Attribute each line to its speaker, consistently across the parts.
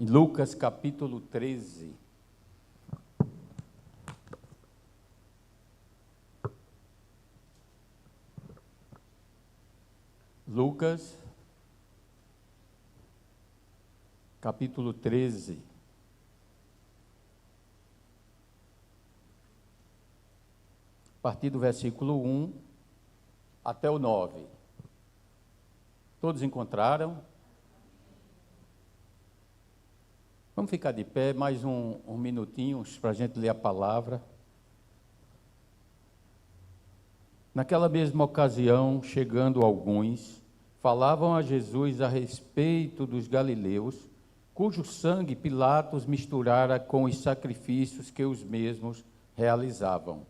Speaker 1: em Lucas capítulo 13. Lucas, capítulo 13. A partir do versículo 1 até o 9. Todos encontraram? Vamos ficar de pé mais um minutinho para a gente ler a palavra. Naquela mesma ocasião, chegando alguns, falavam a Jesus a respeito dos galileus, cujo sangue Pilatos misturara com os sacrifícios que os mesmos realizavam.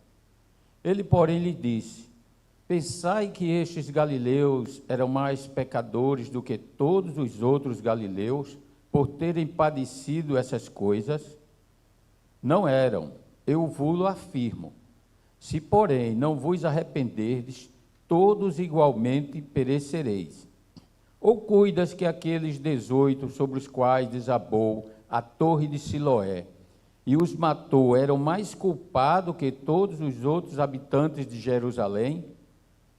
Speaker 1: Ele, porém, lhe disse: pensai que estes galileus eram mais pecadores do que todos os outros galileus, por terem padecido essas coisas? Não eram, eu vos afirmo. Se, porém, não vos arrependerdes, todos igualmente perecereis. Ou cuidas que aqueles 18 sobre os quais desabou a torre de Siloé e os matou eram mais culpados que todos os outros habitantes de Jerusalém?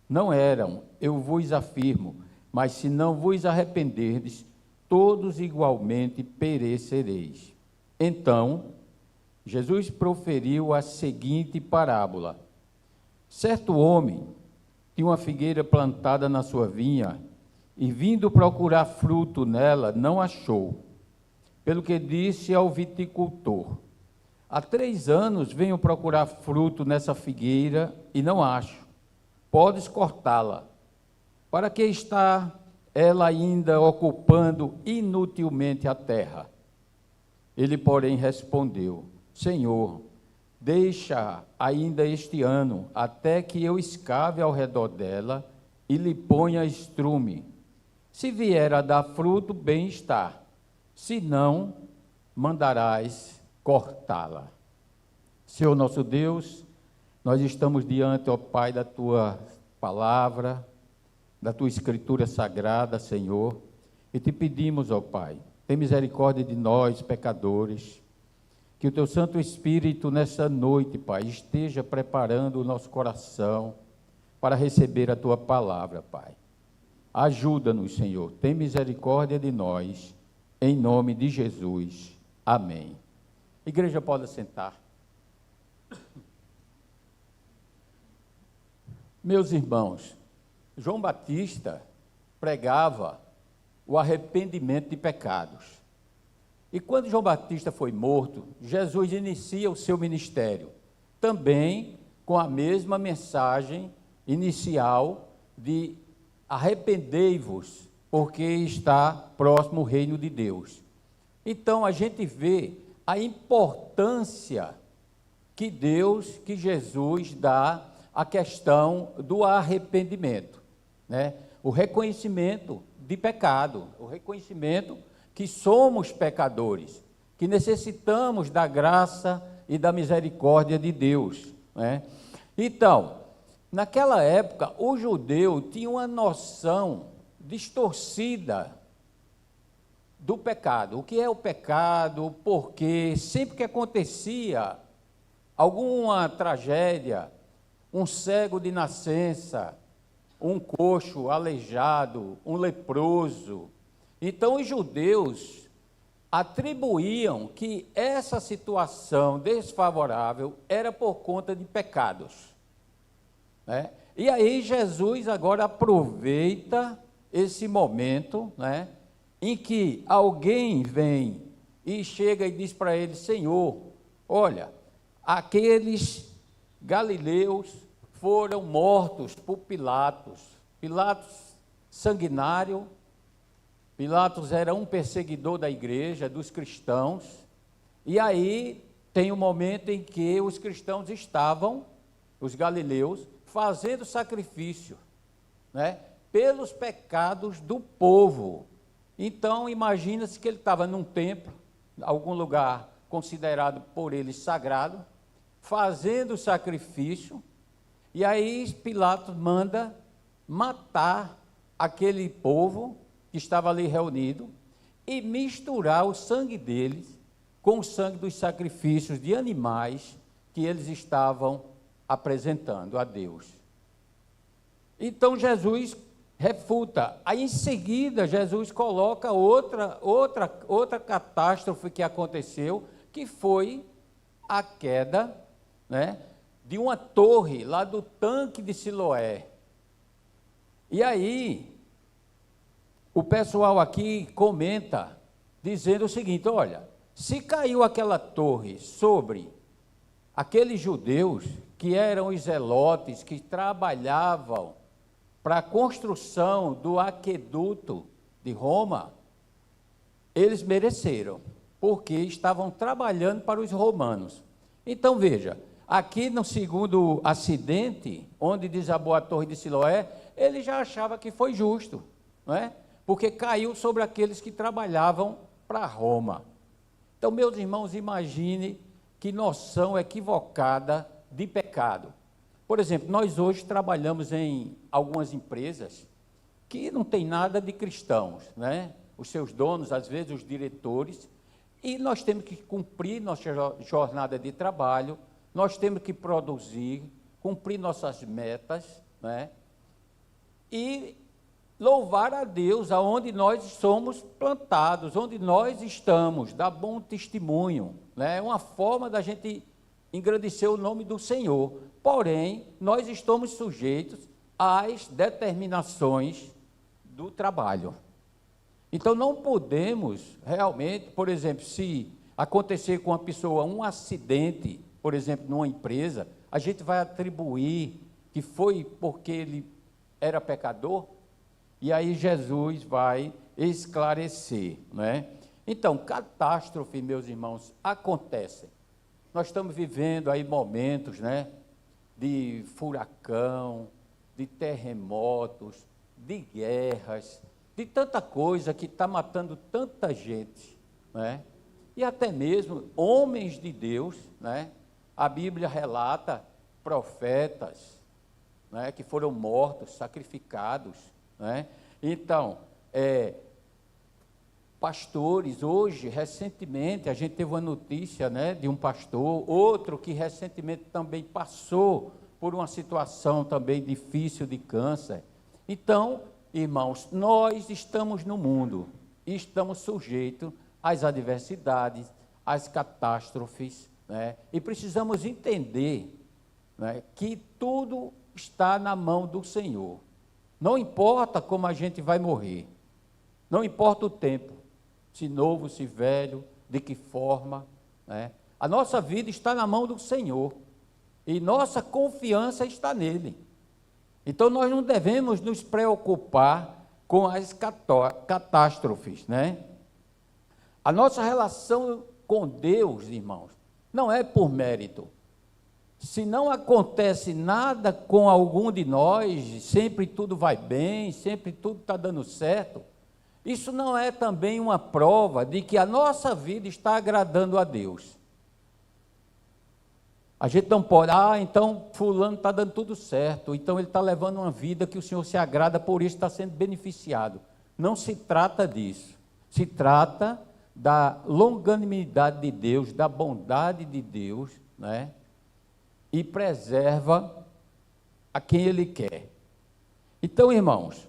Speaker 1: Não eram, eu vos afirmo, mas se não vos arrependerdes, todos igualmente perecereis. Então, Jesus proferiu a seguinte parábola. Certo homem tinha uma figueira plantada na sua vinha, e vindo procurar fruto nela, não achou. Pelo que disse ao viticultor: há 3 anos venho procurar fruto nessa figueira e não acho. Podes cortá-la. Para que está ela ainda ocupando inutilmente a terra? Ele, porém, respondeu: Senhor, deixa ainda este ano, até que eu escave ao redor dela e lhe ponha estrume. Se vier a dar fruto, bem está. Se não, mandarás cortá-la. Senhor nosso Deus, nós estamos diante, ó Pai, da Tua palavra, da Tua Escritura Sagrada, Senhor, e te pedimos, ó Pai, tem misericórdia de nós, pecadores, que o Teu Santo Espírito, nessa noite, Pai, esteja preparando o nosso coração para receber a Tua palavra, Pai. Ajuda-nos, Senhor, tem misericórdia de nós, em nome de Jesus. Amém. Igreja, pode sentar. Meus irmãos, João Batista pregava o arrependimento de pecados. E quando João Batista foi morto, Jesus inicia o seu ministério, também com a mesma mensagem inicial de arrependei-vos, porque está próximo o reino de Deus. Então a gente vê a importância que Jesus dá à questão do arrependimento, né? O reconhecimento de pecado, o reconhecimento que somos pecadores, que necessitamos da graça e da misericórdia de Deus, né? Então, naquela época, o judeu tinha uma noção distorcida do pecado. O que é o pecado? Porque sempre que acontecia alguma tragédia, um cego de nascença, um coxo aleijado, um leproso, então os judeus atribuíam que essa situação desfavorável era por conta de pecados, né? E aí Jesus agora aproveita esse momento, né, em que alguém vem e chega e diz para ele: Senhor, olha, aqueles galileus foram mortos por Pilatos. Pilatos sanguinário. Pilatos era um perseguidor da igreja, dos cristãos. E aí tem um momento em que os cristãos estavam, os galileus, fazendo sacrifício, né, pelos pecados do povo. Então, imagina-se que ele estava num templo, algum lugar considerado por eles sagrado, fazendo sacrifício, e aí Pilatos manda matar aquele povo que estava ali reunido, e misturar o sangue deles com o sangue dos sacrifícios de animais que eles estavam apresentando a Deus. Então Jesus refuta. Aí em seguida Jesus coloca outra catástrofe que aconteceu, que foi a queda, né, de uma torre lá do tanque de Siloé. E aí o pessoal aqui comenta dizendo o seguinte: olha, se caiu aquela torre sobre aqueles judeus que eram os zelotes que trabalhavam para a construção do aqueduto de Roma, eles mereceram, porque estavam trabalhando para os romanos. Então veja, aqui no segundo acidente, onde desabou a torre de Siloé, ele já achava que foi justo, não é? Porque caiu sobre aqueles que trabalhavam para Roma. Então, meus irmãos, imagine que noção equivocada de pecado. Por exemplo, nós hoje trabalhamos em algumas empresas que não tem nada de cristãos, né? Os seus donos, às vezes os diretores, e nós temos que cumprir nossa jornada de trabalho, nós temos que produzir, cumprir nossas metas, né? E louvar a Deus aonde nós somos plantados, onde nós estamos, dar bom testemunho, né? É uma forma da gente engrandecer o nome do Senhor. Porém, nós estamos sujeitos às determinações do trabalho. Então, não podemos realmente, por exemplo, se acontecer com uma pessoa um acidente, por exemplo, numa empresa, a gente vai atribuir que foi porque ele era pecador, e aí Jesus vai esclarecer, né? Então, catástrofe, meus irmãos, acontecem. Nós estamos vivendo aí momentos, né, de furacão, de terremotos, de guerras, de tanta coisa que está matando tanta gente, né? E até mesmo homens de Deus, né? A Bíblia relata profetas, né, que foram mortos, sacrificados, né? Então, pastores, hoje, recentemente, a gente teve uma notícia, né, de um pastor, outro que recentemente também passou por uma situação também difícil de câncer. Então, irmãos, nós estamos no mundo e estamos sujeitos às adversidades, às catástrofes, né, e precisamos entender, né, que tudo está na mão do Senhor. Não importa como a gente vai morrer, não importa o tempo, se novo, se velho, de que forma, né? A nossa vida está na mão do Senhor e nossa confiança está nele. Então, nós não devemos nos preocupar com as catástrofes, né? A nossa relação com Deus, irmãos, não é por mérito. Se não acontece nada com algum de nós, sempre tudo vai bem, sempre tudo está dando certo, isso não é também uma prova de que a nossa vida está agradando a Deus. A gente não pode, então fulano está dando tudo certo, então ele está levando uma vida que o Senhor se agrada, por isso está sendo beneficiado. Não se trata disso. Se trata da longanimidade de Deus, da bondade de Deus, né? E preserva a quem Ele quer. Então, irmãos,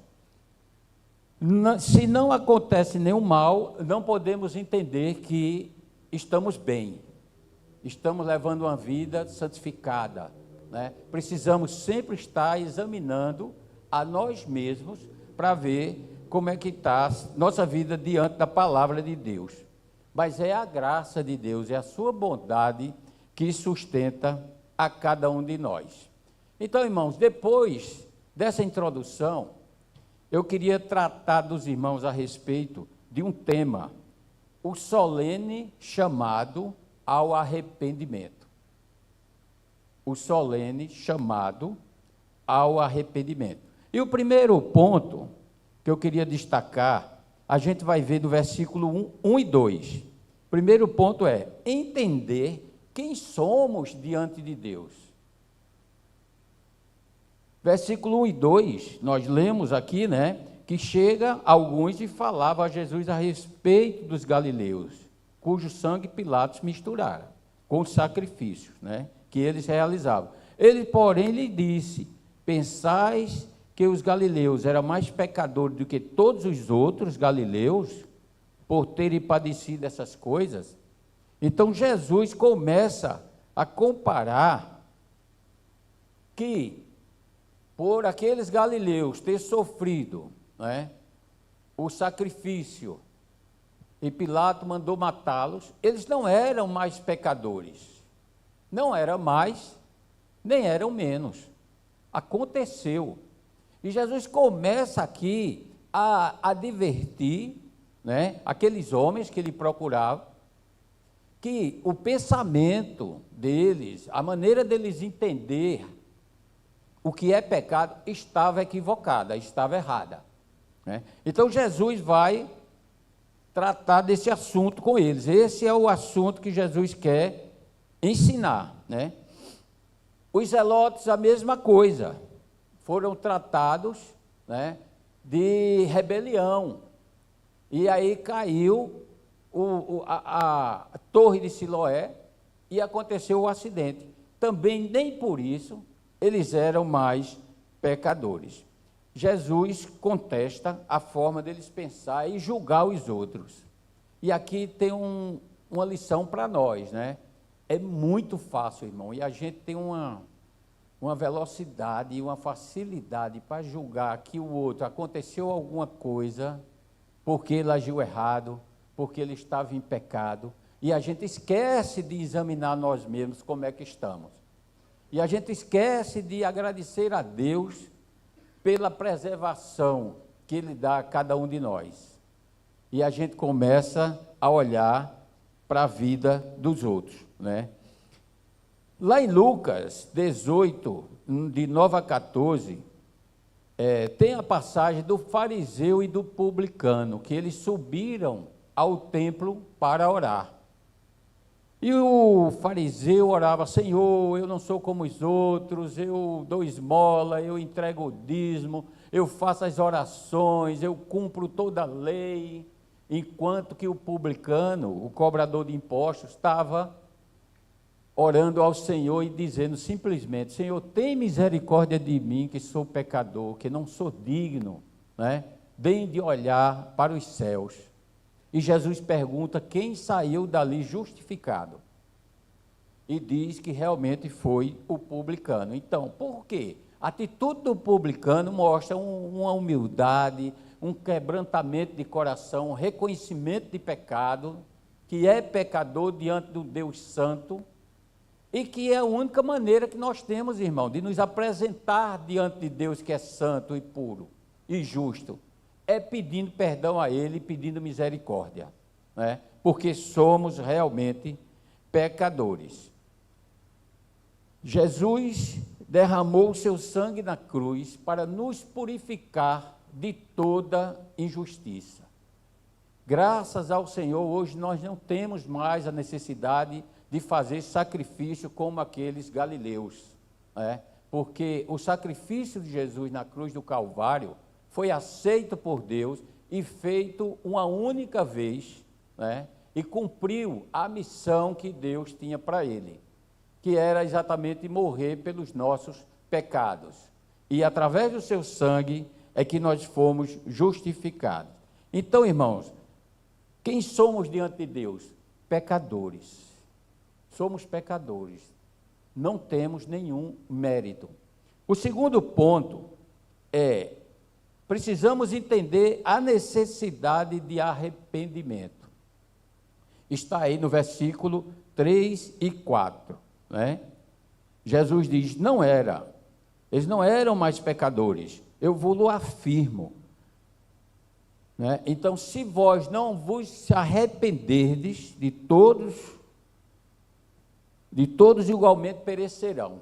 Speaker 1: se não acontece nenhum mal, não podemos entender que estamos bem, estamos levando uma vida santificada, né? Precisamos sempre estar examinando a nós mesmos para ver como é que está nossa vida diante da palavra de Deus. Mas é a graça de Deus, é a sua bondade que sustenta a cada um de nós. Então, irmãos, depois dessa introdução, eu queria tratar dos irmãos a respeito de um tema, o solene chamado ao arrependimento. O solene chamado ao arrependimento. E o primeiro ponto que eu queria destacar, a gente vai ver do versículo 1 e 2. O primeiro ponto é entender quem somos diante de Deus. Versículo 1 e 2, nós lemos aqui, né, que chega alguns e falava a Jesus a respeito dos galileus, cujo sangue Pilatos misturara com os sacrifícios, né, que eles realizavam. Ele, porém, lhe disse: pensais que os galileus eram mais pecadores do que todos os outros galileus, por terem padecido essas coisas? Então Jesus começa a comparar que, por aqueles galileus ter sofrido, né, o sacrifício, e Pilatos mandou matá-los, eles não eram mais pecadores, não eram mais, nem eram menos. Aconteceu. E Jesus começa aqui a advertir, né, aqueles homens que ele procurava, que o pensamento deles, a maneira deles entender o que é pecado, estava equivocada, estava errada, né? Então Jesus vai tratar desse assunto com eles. Esse é o assunto que Jesus quer ensinar, né? Os zelotes, a mesma coisa, foram tratados, né, de rebelião, e aí caiu a torre de Siloé e aconteceu o acidente. Também nem por isso eles eram mais pecadores. Jesus contesta a forma deles pensar e julgar os outros. E aqui tem uma lição para nós, né? É muito fácil, irmão, e a gente tem uma velocidade e uma facilidade para julgar que o outro aconteceu alguma coisa porque ele agiu errado, porque ele estava em pecado, e a gente esquece de examinar nós mesmos como é que estamos. E a gente esquece de agradecer a Deus pela preservação que Ele dá a cada um de nós. E a gente começa a olhar para a vida dos outros, né? Lá em Lucas 18, de 9 a 14, tem a passagem do fariseu e do publicano, que eles subiram ao templo para orar. E o fariseu orava: Senhor, eu não sou como os outros, eu dou esmola, eu entrego o dízimo, eu faço as orações, eu cumpro toda a lei, enquanto que o publicano, o cobrador de impostos, estava orando ao Senhor e dizendo simplesmente: Senhor, tem misericórdia de mim, que sou pecador, que não sou digno, né, nem de olhar para os céus. E Jesus pergunta quem saiu dali justificado. E diz que realmente foi o publicano. Então, por quê? A atitude do publicano mostra uma humildade, um quebrantamento de coração, um reconhecimento de pecado, que é pecador diante do Deus Santo, e que é a única maneira que nós temos, irmão, de nos apresentar diante de Deus, que é santo e puro e justo, é pedindo perdão a Ele, pedindo misericórdia, né? Porque somos realmente pecadores. Jesus derramou o seu sangue na cruz para nos purificar de toda injustiça. Graças ao Senhor, hoje nós não temos mais a necessidade de fazer sacrifício como aqueles galileus, né? Porque o sacrifício de Jesus na cruz do Calvário foi aceito por Deus e feito uma única vez, né? E cumpriu a missão que Deus tinha para ele, que era exatamente morrer pelos nossos pecados. E através do seu sangue é que nós fomos justificados. Então, irmãos, quem somos diante de Deus? Pecadores. Somos pecadores. Não temos nenhum mérito. O segundo ponto é: precisamos entender a necessidade de arrependimento. Está aí no versículo 3 e 4, né? Jesus diz: eles não eram mais pecadores, eu vos afirmo, né? Então, se vós não vos arrependerdes, de todos igualmente perecerão.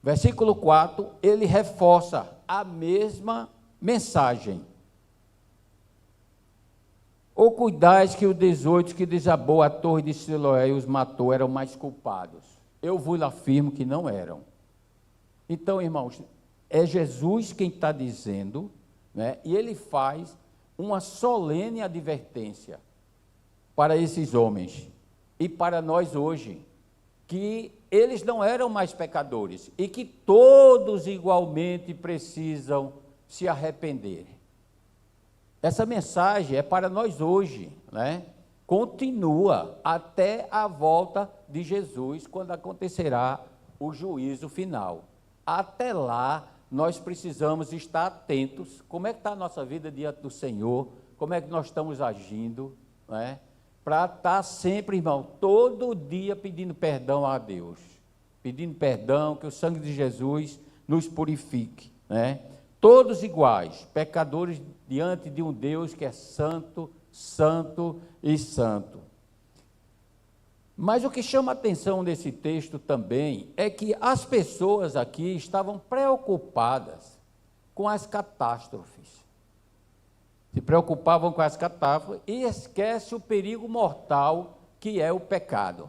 Speaker 1: Versículo 4, ele reforça a mesma mensagem. Ou cuidais que os 18 que desabou a torre de Siloé e os matou eram mais culpados? Eu vos afirmo que não eram. Então, irmãos, é Jesus quem está dizendo né? E ele faz uma solene advertência para esses homens e para nós hoje, que eles não eram mais pecadores e que todos igualmente precisam se arrepender. Essa mensagem é para nós hoje, né? Continua até a volta de Jesus, quando acontecerá o juízo final. Até lá, nós precisamos estar atentos. Como é que está a nossa vida diante do Senhor? Como é que nós estamos agindo, né? Para estar sempre, irmão, todo dia pedindo perdão a Deus. Pedindo perdão, que o sangue de Jesus nos purifique, né? Todos iguais, pecadores diante de um Deus que é santo, santo e santo. Mas o que chama a atenção nesse texto também é que as pessoas aqui estavam preocupadas com as catástrofes. Se preocupavam com as catástrofes e esquece o perigo mortal que é o pecado.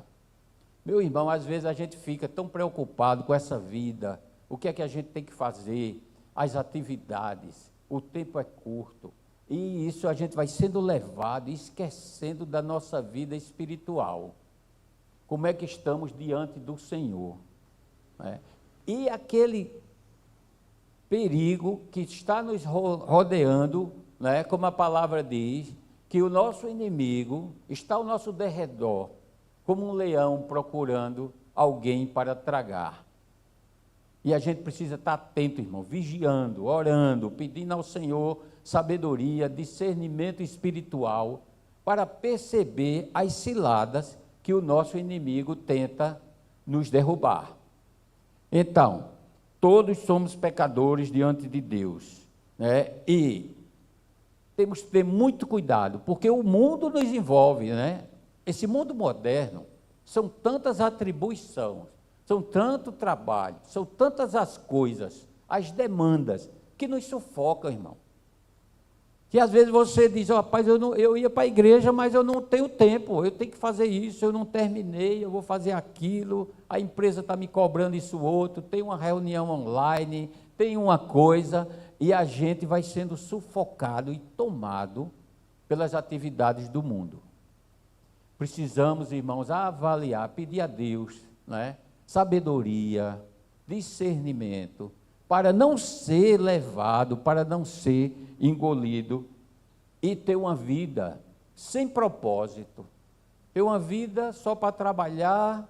Speaker 1: Meu irmão, às vezes a gente fica tão preocupado com essa vida, o que é que a gente tem que fazer, as atividades, o tempo é curto, e isso a gente vai sendo levado, esquecendo da nossa vida espiritual. Como é que estamos diante do Senhor, né? E aquele perigo que está nos rodeando, né? Como a palavra diz, que o nosso inimigo está ao nosso derredor, como um leão procurando alguém para tragar. E a gente precisa estar atento, irmão, vigiando, orando, pedindo ao Senhor sabedoria, discernimento espiritual, para perceber as ciladas que o nosso inimigo tenta nos derrubar. Então, todos somos pecadores diante de Deus, né? E temos que ter muito cuidado, porque o mundo nos envolve, né? Esse mundo moderno, são tantas atribuições, são tanto trabalho, são tantas as coisas, as demandas, que nos sufocam, irmão. Que às vezes você diz, oh, rapaz, eu ia para a igreja, mas eu não tenho tempo, eu tenho que fazer isso, eu não terminei, eu vou fazer aquilo, a empresa está me cobrando isso outro, tem uma reunião online, tem uma coisa, e a gente vai sendo sufocado e tomado pelas atividades do mundo. Precisamos, irmãos, avaliar, pedir a Deus, né, sabedoria, discernimento, para não ser levado, para não ser engolido e ter uma vida sem propósito, ter uma vida só para trabalhar,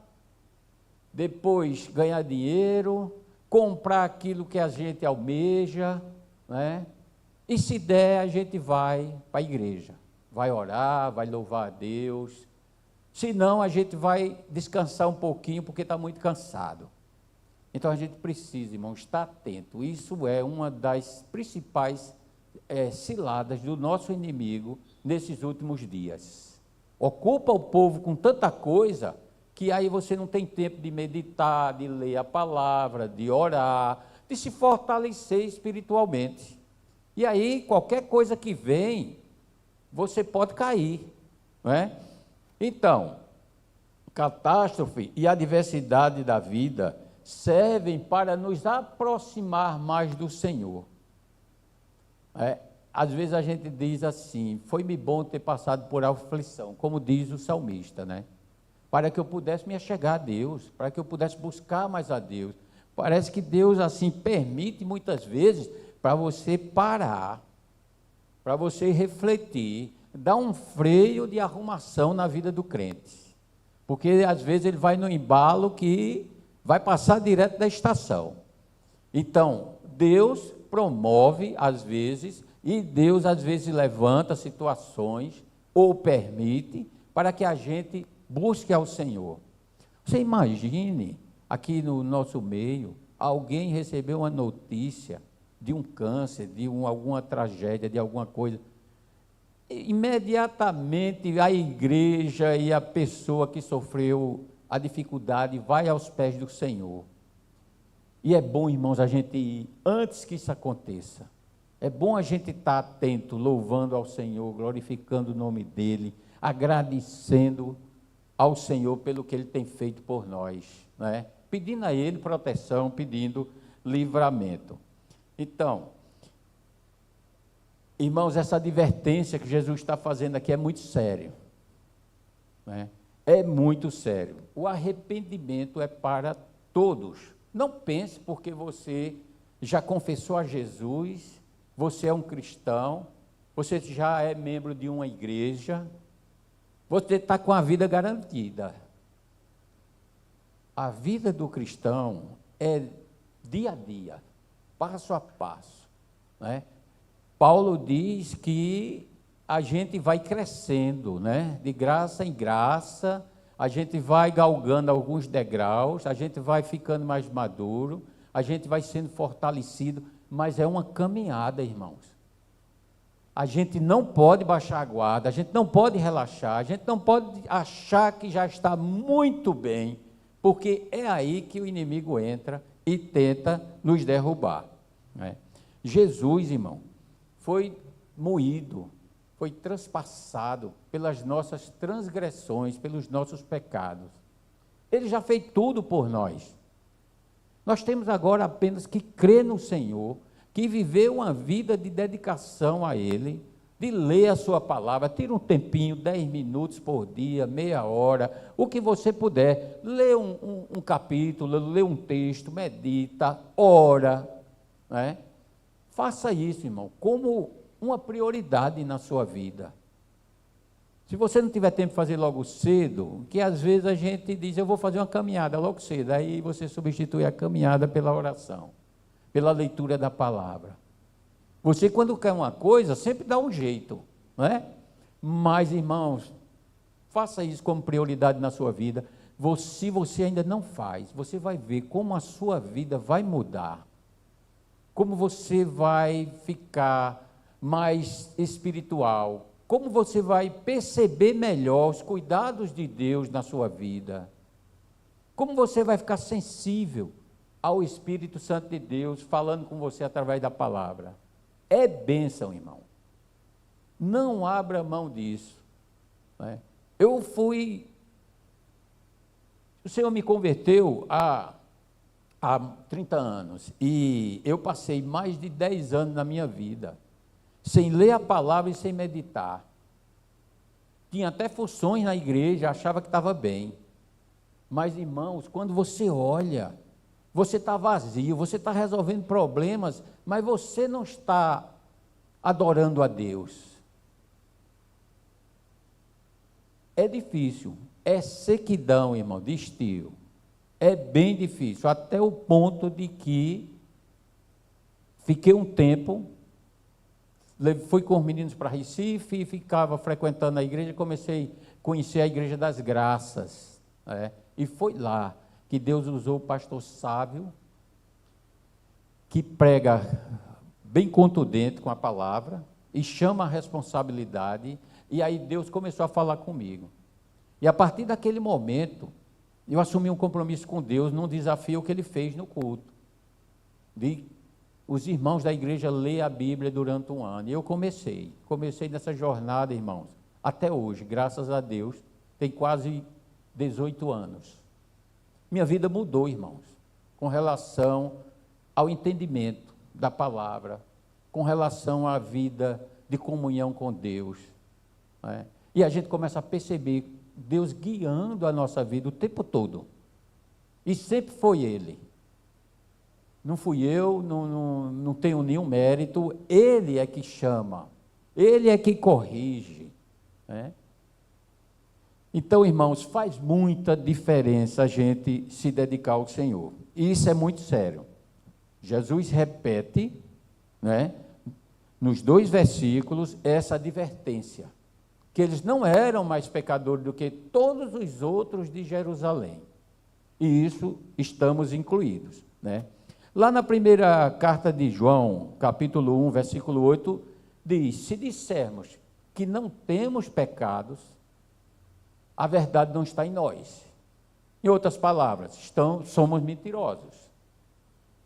Speaker 1: depois ganhar dinheiro, comprar aquilo que a gente almeja, né? E se der, a gente vai para a igreja, vai orar, vai louvar a Deus. Se não, a gente vai descansar um pouquinho, porque está muito cansado. Então, a gente precisa, irmão, estar atento. Isso é uma das principais ciladas do nosso inimigo nesses últimos dias. Ocupa o povo com tanta coisa, que aí você não tem tempo de meditar, de ler a palavra, de orar, de se fortalecer espiritualmente. E aí, qualquer coisa que vem, você pode cair, não é? Então, catástrofe e adversidade da vida servem para nos aproximar mais do Senhor. Às vezes a gente diz assim, foi-me bom ter passado por aflição, como diz o salmista, né? Para que eu pudesse me achegar a Deus, para que eu pudesse buscar mais a Deus. Parece que Deus assim permite muitas vezes para você parar, para você refletir, dar um freio de arrumação na vida do crente. Porque às vezes ele vai no embalo que vai passar direto da estação. Então, Deus promove às vezes, e Deus às vezes levanta situações, ou permite, para que a gente busque ao Senhor. Você imagine, aqui no nosso meio, alguém recebeu uma notícia de um câncer, de alguma tragédia, de alguma coisa. Imediatamente a igreja e a pessoa que sofreu a dificuldade vai aos pés do Senhor. E é bom, irmãos, a gente ir antes que isso aconteça. É bom a gente estar atento, louvando ao Senhor, glorificando o nome dEle, agradecendo ao Senhor pelo que Ele tem feito por nós, né? Pedindo a Ele proteção, pedindo livramento. Então, Irmãos, essa advertência que Jesus está fazendo aqui é muito sério, né? É muito sério. O arrependimento é para todos. Não pense porque você já confessou a Jesus, você é um cristão, você já é membro de uma igreja, você está com a vida garantida. A vida do cristão é dia a dia, passo a passo, né? Paulo diz que a gente vai crescendo, né? De graça em graça, a gente vai galgando alguns degraus, a gente vai ficando mais maduro, a gente vai sendo fortalecido, mas é uma caminhada, irmãos. A gente não pode baixar a guarda, a gente não pode relaxar, a gente não pode achar que já está muito bem, porque é aí que o inimigo entra e tenta nos derrubar, né? Jesus, irmão, foi moído, foi transpassado pelas nossas transgressões, pelos nossos pecados. Ele já fez tudo por nós. Nós temos agora apenas que crer no Senhor, que viver uma vida de dedicação a Ele, de ler a sua palavra, tira um tempinho, 10 minutos por dia, meia hora, o que você puder, lê um capítulo, lê um texto, medita, ora, né? Faça isso, irmão, como uma prioridade na sua vida. Se você não tiver tempo de fazer logo cedo, que às vezes a gente diz, eu vou fazer uma caminhada logo cedo, aí você substitui a caminhada pela oração, pela leitura da palavra. Você, quando quer uma coisa, sempre dá um jeito, não é? Mas, irmãos, faça isso como prioridade na sua vida. Se você ainda não faz, você vai ver como a sua vida vai mudar, como você vai ficar mais espiritual, como você vai perceber melhor os cuidados de Deus na sua vida, como você vai ficar sensível ao Espírito Santo de Deus falando com você através da palavra. É bênção, irmão. Não abra mão disso, né? O Senhor me converteu há 30 anos, e eu passei mais de 10 anos na minha vida sem ler a palavra e sem meditar. Tinha até funções na igreja, achava que estava bem. Mas, irmãos, quando você olha, você está vazio, você está resolvendo problemas, mas você não está adorando a Deus. É difícil, é sequidão, irmão, de estio. É bem difícil, até o ponto de que fiquei um tempo, fui com os meninos para Recife e ficava frequentando a igreja, comecei a conhecer a Igreja das Graças, né? E foi lá que Deus usou o pastor sábio, que prega bem contundente com a palavra e chama a responsabilidade, e aí Deus começou a falar comigo. E a partir daquele momento, eu assumi um compromisso com Deus num desafio que Ele fez no culto, de os irmãos da igreja ler a Bíblia durante um ano. E eu comecei nessa jornada, irmãos, até hoje, graças a Deus, tem quase 18 anos. Minha vida mudou, irmãos, com relação ao entendimento da palavra, com relação à vida de comunhão com Deus, né? E a gente começa a perceber Deus guiando a nossa vida o tempo todo, e sempre foi Ele. Não fui eu, não tenho nenhum mérito, Ele é que chama, Ele é que corrige, né? Então, irmãos, faz muita diferença a gente se dedicar ao Senhor, e isso é muito sério. Jesus repete, né, nos 2 versículos, essa advertência, que eles não eram mais pecadores do que todos os outros de Jerusalém, e isso estamos incluídos, né? Lá na primeira carta de João, capítulo 1, versículo 8, diz, se dissermos que não temos pecados, a verdade não está em nós. Em outras palavras, somos mentirosos.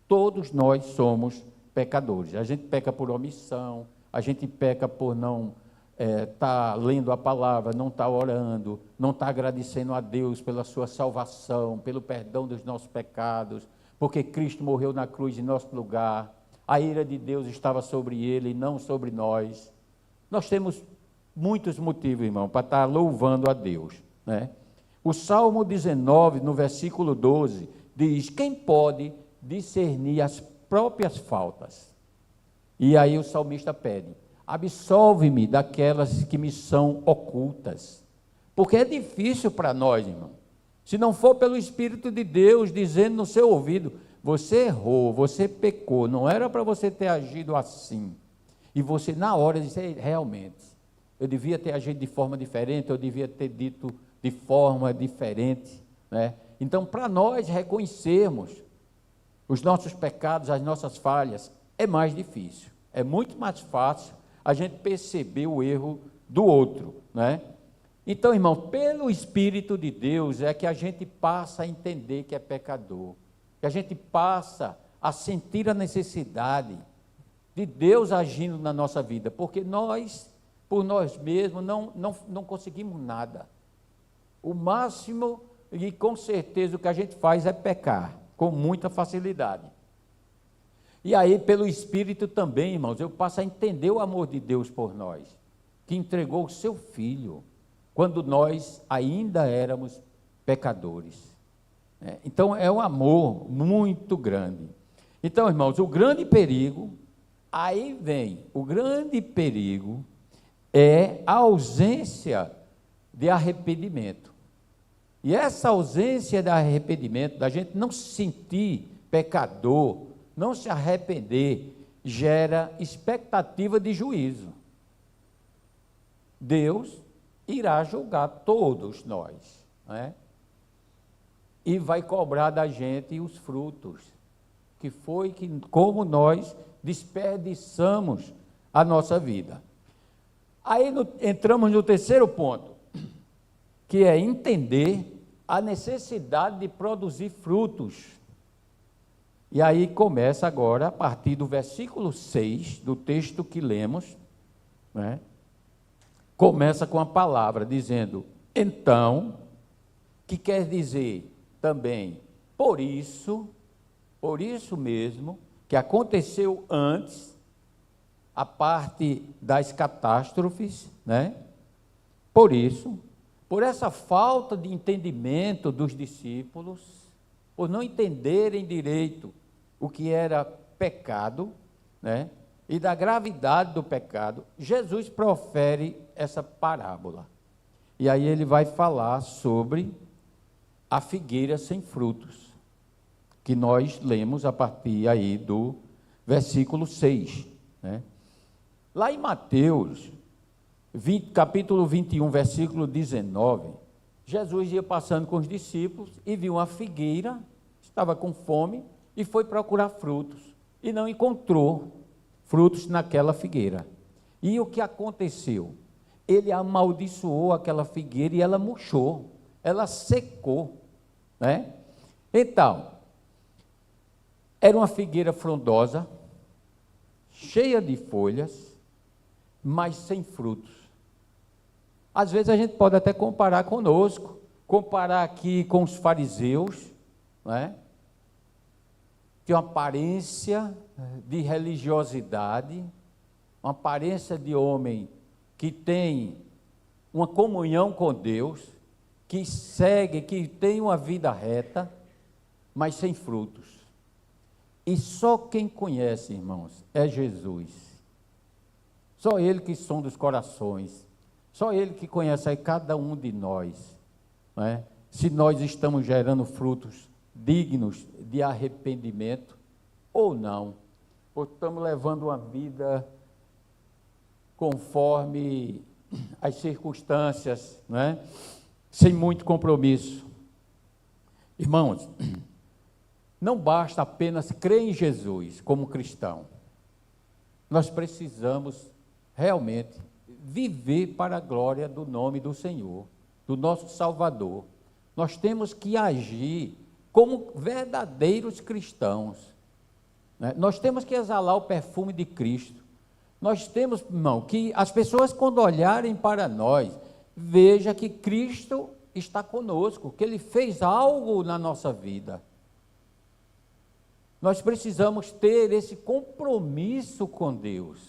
Speaker 1: Todos nós somos pecadores. A gente peca por omissão, a gente peca por não estar lendo a palavra, não estar orando, não estar agradecendo a Deus pela sua salvação, pelo perdão dos nossos pecados, porque Cristo morreu na cruz em nosso lugar. a ira de Deus estava sobre ele e não sobre nós. Nós temos muitos motivos, irmão, para estar louvando a Deus, né? O Salmo 19, no versículo 12, diz: quem pode discernir as próprias faltas? E aí o salmista pede: absolve-me daquelas que me são ocultas. Porque é difícil para nós, irmão. Se não for pelo Espírito de Deus dizendo no seu ouvido: você errou, você pecou, não era para você ter agido assim. E você na hora diz: realmente, eu devia ter agido de forma diferente, eu devia ter dito de forma diferente, né? Então, para nós reconhecermos os nossos pecados, as nossas falhas, é mais difícil. É muito mais fácil a gente perceber o erro do outro, né? Então, irmão, pelo Espírito de Deus é que a gente passa a entender que é pecador, que a gente passa a sentir a necessidade de Deus agindo na nossa vida, porque nós, por nós mesmos, não conseguimos nada. O máximo, e com certeza o que a gente faz é pecar, com muita facilidade. E aí, pelo Espírito também, irmãos, eu passo a entender o amor de Deus por nós, que entregou o seu Filho, quando nós ainda éramos pecadores. Então, é um amor muito grande. Então, irmãos, o grande perigo, aí vem, o grande perigo é a ausência de arrependimento. E essa ausência de arrependimento, da gente não se sentir pecador, não se arrepender, gera expectativa de juízo. Deus irá julgar todos nós, né? E vai cobrar da gente os frutos, como nós desperdiçamos a nossa vida. Aí entramos no terceiro ponto, que é entender a necessidade de produzir frutos. E aí começa agora, a partir do versículo 6, do texto que lemos, né? Começa com a palavra dizendo: então, que quer dizer também, por isso mesmo, que aconteceu antes, a parte das catástrofes, né? Por isso, por essa falta de entendimento dos discípulos, por não entenderem direito o que era pecado, né? E da gravidade do pecado, Jesus profere essa parábola. E aí ele vai falar sobre a figueira sem frutos, que nós lemos a partir aí do versículo 6, né? Lá em Mateus, capítulo 21, versículo 19, Jesus ia passando com os discípulos e viu uma figueira, estava com fome e foi procurar frutos e não encontrou frutos naquela figueira. E o que aconteceu? Ele amaldiçoou aquela figueira e ela murchou, ela secou, né? Então, era uma figueira frondosa, cheia de folhas, mas sem frutos. Às vezes a gente pode até comparar conosco, comparar aqui com os fariseus, né? Que uma aparência de religiosidade, uma aparência de homem que tem uma comunhão com Deus, que segue, que tem uma vida reta, mas sem frutos. E só quem conhece, irmãos, é Jesus. Só Ele que sonda os corações, só Ele que conhece aí cada um de nós, né? Se nós estamos gerando frutos dignos de arrependimento ou não, ou estamos levando uma vida conforme as circunstâncias, né? Sem muito compromisso. Irmãos, não basta apenas crer em Jesus como cristão. Nós precisamos realmente viver para a glória do nome do Senhor, do nosso Salvador. Nós temos que agir como verdadeiros cristãos, né? Nós temos que exalar o perfume de Cristo. Nós temos, irmão, que as pessoas, quando olharem para nós, vejam que Cristo está conosco, que Ele fez algo na nossa vida. Nós precisamos ter esse compromisso com Deus.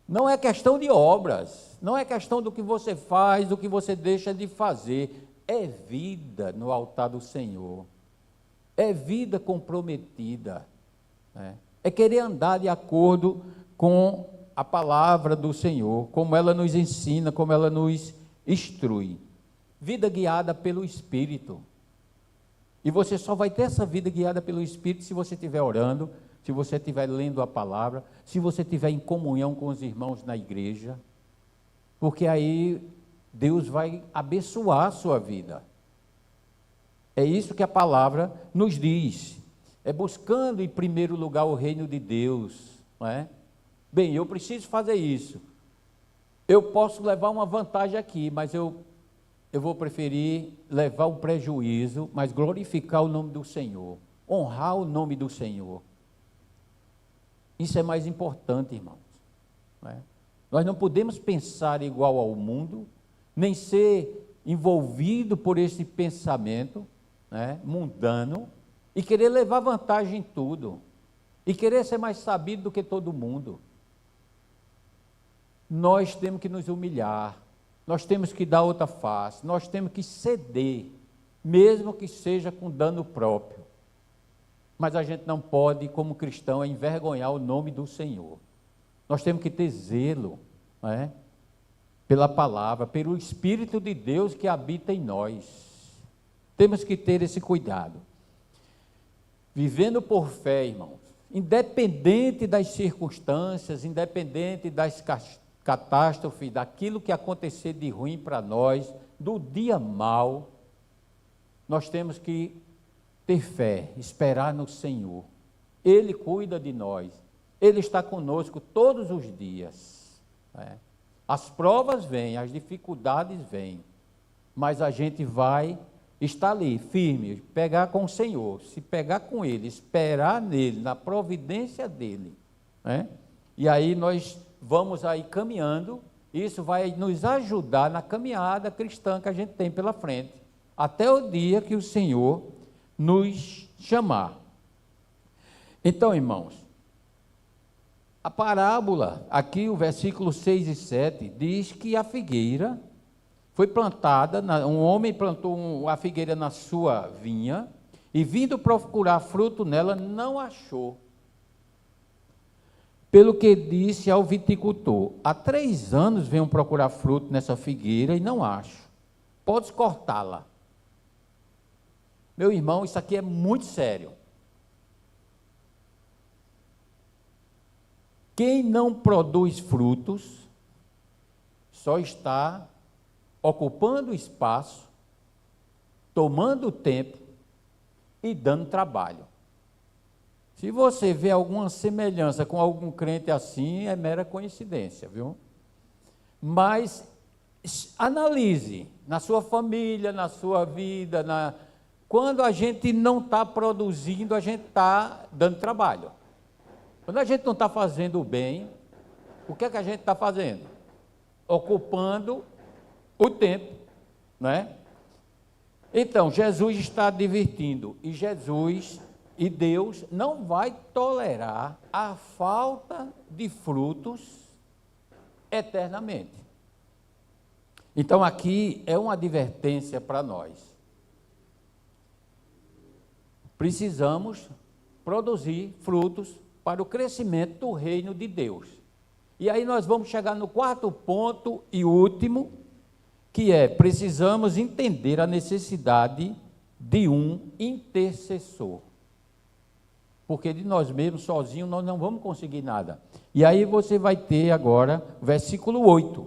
Speaker 1: Não é questão de obras, não é questão do que você faz, do que você deixa de fazer. É vida no altar do Senhor. É vida comprometida. É querer andar de acordo com a palavra do Senhor, como ela nos ensina, como ela nos instrui. Vida guiada pelo Espírito. E você só vai ter essa vida guiada pelo Espírito se você estiver orando, se você estiver lendo a palavra, se você estiver em comunhão com os irmãos na igreja, porque aí Deus vai abençoar a sua vida. É isso que a palavra nos diz. É buscando em primeiro lugar o reino de Deus, não é? Bem, eu preciso fazer isso. Eu posso levar uma vantagem aqui, mas eu vou preferir levar um prejuízo, mas glorificar o nome do Senhor, honrar o nome do Senhor. Isso é mais importante, irmãos. Nós não podemos pensar igual ao mundo, nem ser envolvido por esse pensamento mundano, e querer levar vantagem em tudo, e querer ser mais sabido do que todo mundo. Nós temos que nos humilhar, nós temos que dar outra face, nós temos que ceder, mesmo que seja com dano próprio. Mas a gente não pode, como cristão, envergonhar o nome do Senhor. Nós temos que ter zelo, pela palavra, pelo Espírito de Deus que habita em nós. Temos que ter esse cuidado. Vivendo por fé, irmãos, independente das circunstâncias, independente das catástrofes, daquilo que acontecer de ruim para nós, do dia mau, nós temos que ter fé, esperar no Senhor. Ele cuida de nós, Ele está conosco todos os dias. As provas vêm, as dificuldades vêm, mas a gente vai estar ali, firme, pegar com o Senhor, se pegar com Ele, esperar nele, na providência dEle. E aí nós vamos aí caminhando, isso vai nos ajudar na caminhada cristã que a gente tem pela frente, até o dia que o Senhor nos chamar. Então, irmãos, a parábola, aqui o versículo 6 e 7, diz que a figueira foi plantada, um homem plantou a figueira na sua vinha, e vindo procurar fruto nela, não achou. Pelo que disse ao viticultor: há 3 anos venho procurar fruto nessa figueira e não acho. Podes cortá-la. Meu irmão, isso aqui é muito sério. Quem não produz frutos, só está ocupando espaço, tomando tempo e dando trabalho. Se você vê alguma semelhança com algum crente assim, é mera coincidência, viu? Mas analise na sua família, na sua vida, quando a gente não está produzindo, a gente está dando trabalho. Quando a gente não está fazendo o bem, o que é que a gente está fazendo? Ocupando o tempo, Então, Jesus está advertindo, e Deus não vai tolerar a falta de frutos eternamente. Então, aqui é uma advertência para nós. Precisamos produzir frutos para o crescimento do reino de Deus. E aí nós vamos chegar no 4º ponto e último, que é: precisamos entender a necessidade de um intercessor. Porque de nós mesmos, sozinhos, nós não vamos conseguir nada. E aí você vai ter agora, versículo 8.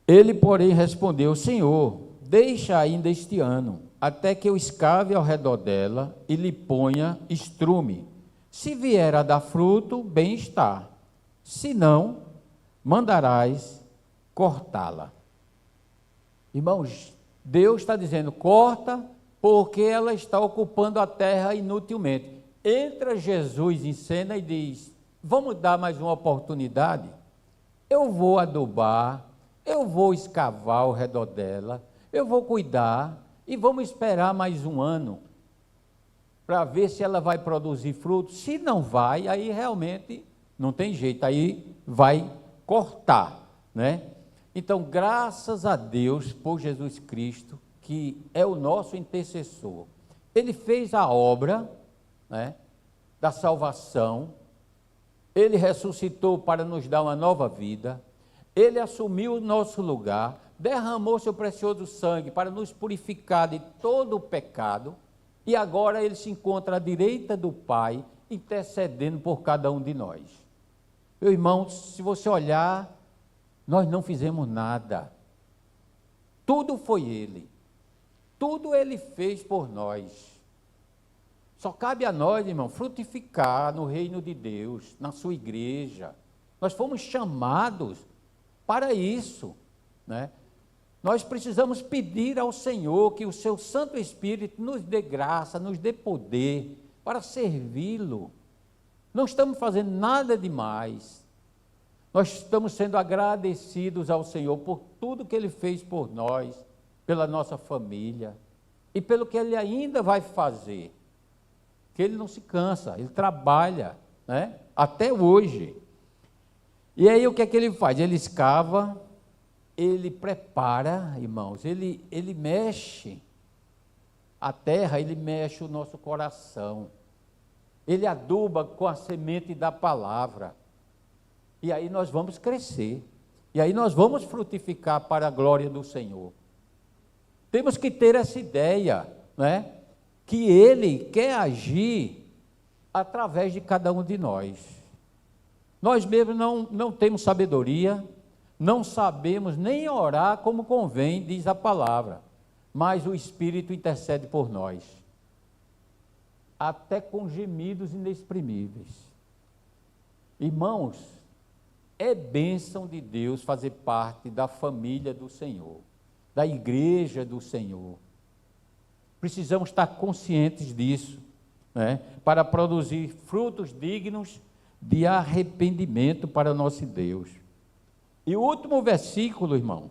Speaker 1: Ele, porém, respondeu: Senhor, deixa ainda este ano, até que eu escave ao redor dela e lhe ponha estrume. Se vier a dar fruto, bem está. Se não, mandarás cortá-la. Irmãos, Deus está dizendo: corta, porque ela está ocupando a terra inutilmente. Entra Jesus em cena e diz: vamos dar mais uma oportunidade? Eu vou adubar, eu vou escavar ao redor dela, eu vou cuidar, e vamos esperar mais um ano para ver se ela vai produzir frutos. Se não vai, aí realmente não tem jeito, aí vai cortar, né? Então, graças a Deus por Jesus Cristo, que é o nosso intercessor. Ele fez a obra, né, da salvação, ele ressuscitou para nos dar uma nova vida, ele assumiu o nosso lugar, derramou seu precioso sangue para nos purificar de todo o pecado, e agora ele se encontra à direita do Pai, intercedendo por cada um de nós. Meu irmão, se você olhar, nós não fizemos nada, tudo foi ele, tudo ele fez por nós. Só cabe a nós, irmão, frutificar no reino de Deus, na sua igreja. Nós fomos chamados para isso, né? Nós precisamos pedir ao Senhor que o seu Santo Espírito nos dê graça, nos dê poder para servi-lo. Não estamos fazendo nada demais. Nós estamos sendo agradecidos ao Senhor por tudo que Ele fez por nós, pela nossa família e pelo que Ele ainda vai fazer. Que Ele não se cansa, Ele trabalha, né, até hoje. E aí o que é que Ele faz? Ele escava, Ele prepara, irmãos, Ele mexe a terra, Ele mexe o nosso coração, Ele aduba com a semente da palavra, e aí nós vamos crescer, e aí nós vamos frutificar para a glória do Senhor. Temos que ter essa ideia, né, que Ele quer agir através de cada um de nós. Nós mesmos não temos sabedoria, não sabemos nem orar como convém, diz a palavra, mas o Espírito intercede por nós, até com gemidos inexprimíveis. Irmãos, é bênção de Deus fazer parte da família do Senhor, da igreja do Senhor. Precisamos estar conscientes disso, né, para produzir frutos dignos de arrependimento para o nosso Deus. E o último versículo, irmão,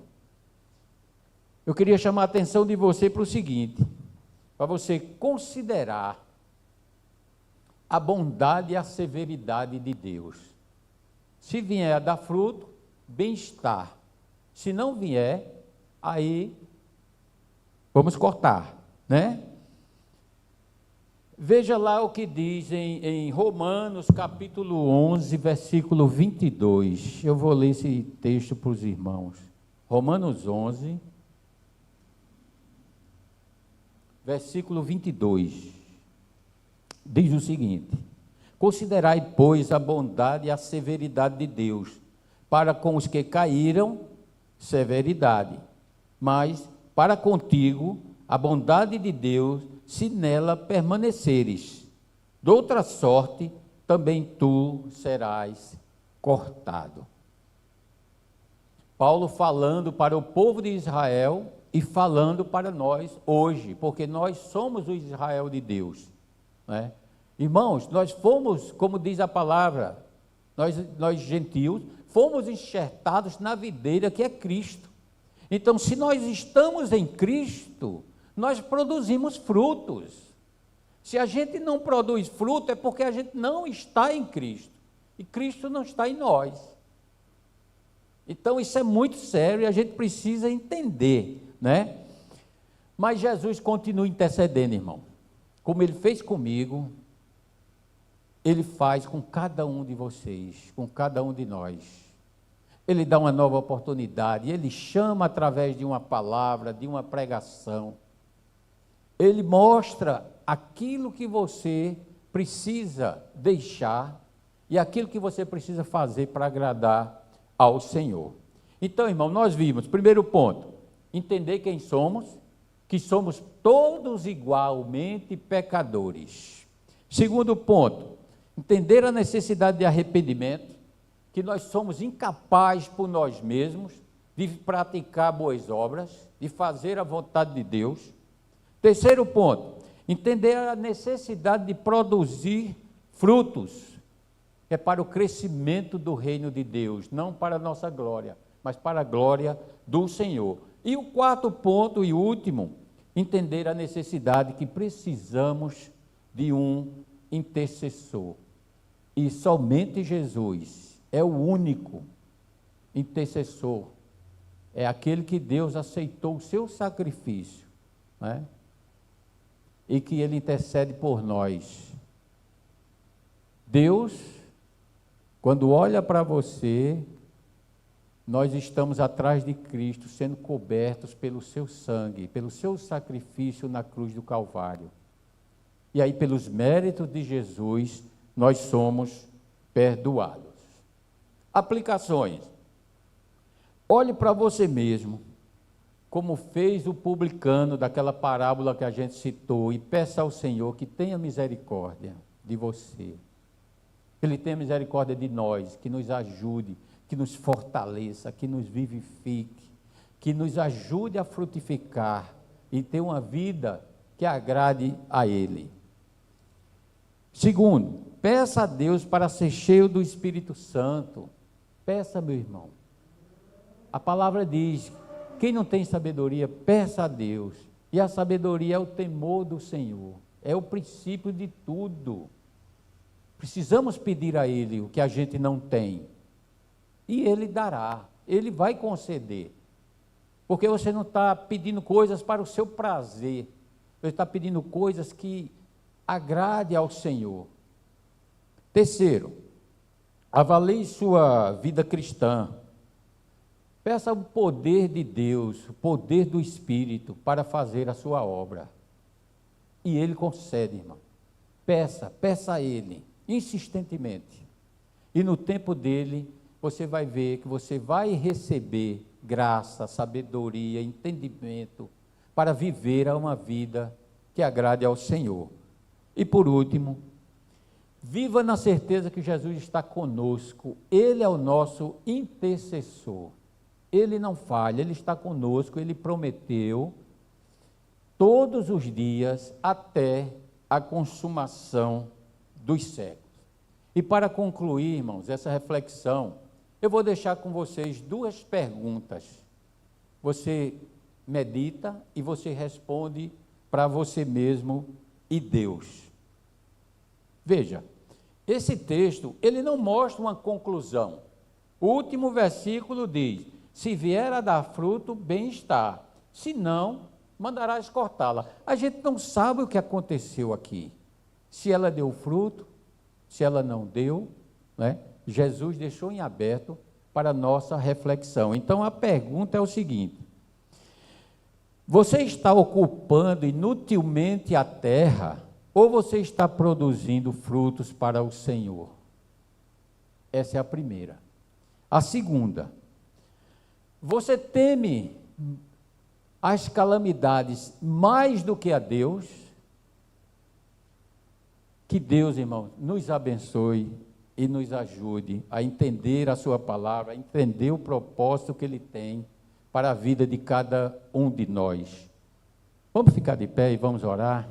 Speaker 1: eu queria chamar a atenção de você para o seguinte, para você considerar a bondade e a severidade de Deus. Se vier a dar fruto, bem-estar. Se não vier, aí vamos cortar, né? Veja lá o que diz em Romanos, capítulo 11, versículo 22. Eu vou ler esse texto para os irmãos. Romanos 11, versículo 22. Diz o seguinte: considerai, pois, a bondade e a severidade de Deus, para com os que caíram, severidade, mas para contigo, a bondade de Deus, se nela permaneceres. De outra sorte, também tu serás cortado. Paulo falando para o povo de Israel e falando para nós hoje, porque nós somos o Israel de Deus, né? Irmãos, nós fomos, como diz a palavra, nós gentios, fomos enxertados na videira que é Cristo. Então, se nós estamos em Cristo, nós produzimos frutos. Se a gente não produz fruto, é porque a gente não está em Cristo, e Cristo não está em nós. Então, isso é muito sério e a gente precisa entender, né? Mas Jesus continua intercedendo, irmão. Como Ele fez comigo, Ele faz com cada um de vocês, com cada um de nós. Ele dá uma nova oportunidade, Ele chama através de uma palavra, de uma pregação. Ele mostra aquilo que você precisa deixar e aquilo que você precisa fazer para agradar ao Senhor. Então, irmão, nós vimos, primeiro ponto, entender quem somos, que somos todos igualmente pecadores. Segundo ponto, entender a necessidade de arrependimento, que nós somos incapazes por nós mesmos de praticar boas obras, de fazer a vontade de Deus. Terceiro ponto, entender a necessidade de produzir frutos, que é para o crescimento do reino de Deus, não para a nossa glória, mas para a glória do Senhor. E o quarto ponto e último, entender a necessidade que precisamos de um intercessor. E somente Jesus é o único intercessor. É aquele que Deus aceitou o seu sacrifício, né? E que Ele intercede por nós. Deus, quando olha para você, nós estamos atrás de Cristo, sendo cobertos pelo seu sangue, pelo seu sacrifício na cruz do Calvário. E aí, pelos méritos de Jesus, nós somos perdoados. Aplicações. Olhe para você mesmo, como fez o publicano daquela parábola que a gente citou, e peça ao Senhor que tenha misericórdia de você. Que Ele tenha misericórdia de nós, que nos ajude, que nos fortaleça, que nos vivifique, que nos ajude a frutificar e ter uma vida que agrade a Ele. Segundo, peça a Deus para ser cheio do Espírito Santo. Peça, meu irmão. A palavra diz, quem não tem sabedoria, peça a Deus. E a sabedoria é o temor do Senhor, é o princípio de tudo. Precisamos pedir a Ele o que a gente não tem. E Ele dará, Ele vai conceder. Porque você não está pedindo coisas para o seu prazer, você está pedindo coisas que agrade ao Senhor. Terceiro, avalie sua vida cristã. Peça o poder de Deus, o poder do Espírito para fazer a sua obra. E Ele concede, irmão. Peça a Ele, insistentemente. E no tempo dele, você vai ver que você vai receber graça, sabedoria, entendimento para viver uma vida que agrade ao Senhor. E por último, viva na certeza que Jesus está conosco. Ele é o nosso intercessor. Ele não falha, Ele está conosco, Ele prometeu todos os dias até a consumação dos séculos. E para concluir, irmãos, essa reflexão, eu vou deixar com vocês duas perguntas. Você medita e você responde para você mesmo e Deus. Veja, esse texto, ele não mostra uma conclusão. O último versículo diz, se vier a dar fruto, bem está. Se não, mandarás cortá-la. A gente não sabe o que aconteceu aqui. Se ela deu fruto, se ela não deu, né? Jesus deixou em aberto para a nossa reflexão. Então a pergunta é o seguinte: você está ocupando inutilmente a terra ou você está produzindo frutos para o Senhor? Essa é a primeira. A segunda, você teme as calamidades mais do que a Deus? Que Deus, irmão, nos abençoe e nos ajude a entender a sua palavra, a entender o propósito que Ele tem para a vida de cada um de nós. Vamos ficar de pé e vamos orar?